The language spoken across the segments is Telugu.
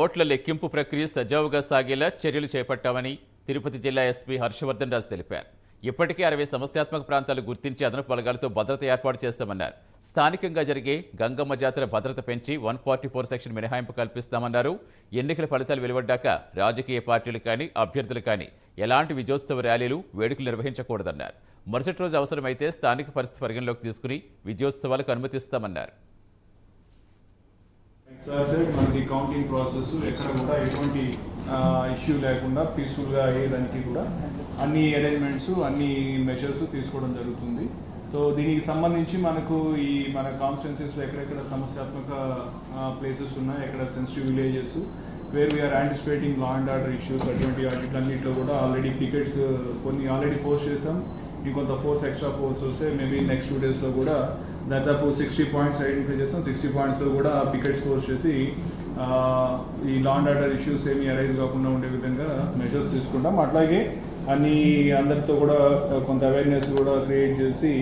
ఓట్ల లెక్కింపు ప్రక్రియ సజావుగా సాగేలా చర్యలు చేపట్టామని తిరుపతి జిల్లా ఎస్పీ హర్షవర్ధన్ రాజు తెలిపారు. ఇప్పటికే 60 సమస్యాత్మక ప్రాంతాలు గుర్తించి అదనపు బలగాలతో భద్రత ఏర్పాటు చేస్తామన్నారు. స్థానికంగా జరిగే గంగమ్మ జాతర భద్రత పెంచి 144 సెక్షన్ మినహాయింపు కల్పిస్తామన్నారు. ఎన్నికల ఫలితాలు వెలువడ్డాక రాజకీయ పార్టీలు కానీ అభ్యర్థులు కానీ ఎలాంటి విజయోత్సవ ర్యాలీలు వేడుకలు నిర్వహించకూడదన్నారు. మరుసటి రోజు అవసరమైతే స్థానిక పరిస్థితి పరిగణలోకి తీసుకుని విజయోత్సవాలకు అనుమతిస్తామన్నారు. మనకి కౌంటింగ్ ప్రాసెస్ ఎక్కడ కూడా ఎటువంటి ఇష్యూ లేకుండా పీస్ఫుల్గా అయ్యేదానికి కూడా అన్ని అరేంజ్మెంట్స్ అన్ని మెజర్స్ తీసుకోవడం జరుగుతుంది. సో దీనికి సంబంధించి మనకు మన కాన్స్టిట్యున్సీస్లో ఎక్కడెక్కడ సమస్యాత్మక ప్లేసెస్ ఉన్నాయి, ఎక్కడ sensitive villages where we're anticipating law and order issues అటువంటి వాటిలన్నింటిలో కూడా ఆల్రెడీ టికెట్స్ కొన్ని ఆల్రెడీ పోస్ట్ చేసాం. ఇంకొంత ఫోర్స్ ఎక్స్ట్రా ఫోర్స్ వస్తే మేబీ నెక్స్ట్ 2 daysలో కూడా దాదాపు 60 పాయింట్స్ ఐడెంటిఫై చేస్తాం. 60 పాయింట్స్లో కూడా పికెట్స్ పోస్ట్ చేసి ఈ లా అండ్ ఆర్డర్ ఇష్యూస్ ఏమీ అరైజ్ కాకుండా ఉండే విధంగా మెజర్స్ తీసుకుంటాం. అట్లాగే అందరితో కూడా కొంత అవేర్నెస్ కూడా క్రియేట్ చేసి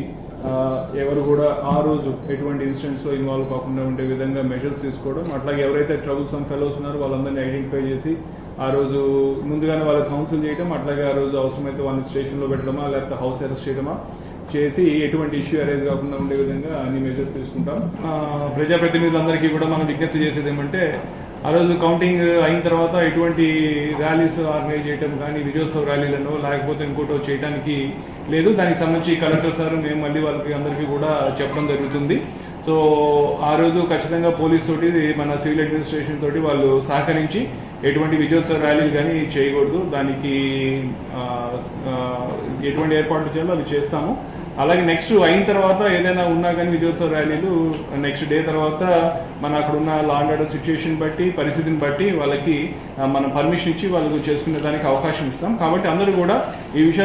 ఎవరు కూడా ఆ రోజు ఎటువంటి ఇన్సిడెంట్స్లో ఇన్వాల్వ్ కాకుండా ఉండే విధంగా మెజర్స్ తీసుకోవడం. అట్లాగే ఎవరైతే ట్రబుల్సమ్ ఫెలోస్ ఉన్నారో వాళ్ళందరినీ ఐడెంటిఫై చేసి ఆ రోజు ముందుగానే వాళ్ళకి కౌన్సిల్ చేయడం, అట్లాగే ఆ రోజు అవసరమైతే వాళ్ళని స్టేషన్లో పెట్టడమా లేకపోతే హౌస్ అరెస్ట్ చేయడమా చేసి ఎటువంటి ఇష్యూ అరైజ్ కాకుండా ఉండే విధంగా అన్ని మెజర్స్ తీసుకుంటాం. ప్రజాప్రతినిధులందరికీ కూడా మనం విజ్ఞప్తి చేసేది ఏమంటే ఆ రోజు కౌంటింగ్ అయిన తర్వాత ఎటువంటి ర్యాలీస్ ఆర్గనైజ్ చేయడం కానీ విజయోత్సవ ర్యాలీలను లేకపోతే ఇంకోటో చేయడానికి లేదు. దానికి సంబంధించి కలెక్టర్ సార్ మేము మళ్ళీ వాళ్ళకి అందరికీ కూడా చెప్పడం జరుగుతుంది. సో ఆ రోజు ఖచ్చితంగా పోలీస్ తోటి మన సివిల్ అడ్మినిస్ట్రేషన్ తోటి వాళ్ళు సహకరించి ఎటువంటి విజయోత్సవ ర్యాలీలు కానీ చేయకూడదు. దానికి ఎటువంటి ఏర్పాట్లు చేయాలో అవి చేస్తాము. అలాగే నెక్స్ట్ అయిన తర్వాత ఏదైనా ఉన్నా కానీ విజయోత్సవ ర్యాలీలు నెక్స్ట్ డే తర్వాత మన అక్కడ ఉన్న లా అండ్ ఆర్డర్ సిచ్యుయేషన్ బట్టి పరిస్థితిని బట్టి వాళ్ళకి మనం పర్మిషన్ ఇచ్చి వాళ్ళకు చేసుకునే దానికి అవకాశం ఇస్తాం. కాబట్టి అందరూ కూడా ఈ విషయం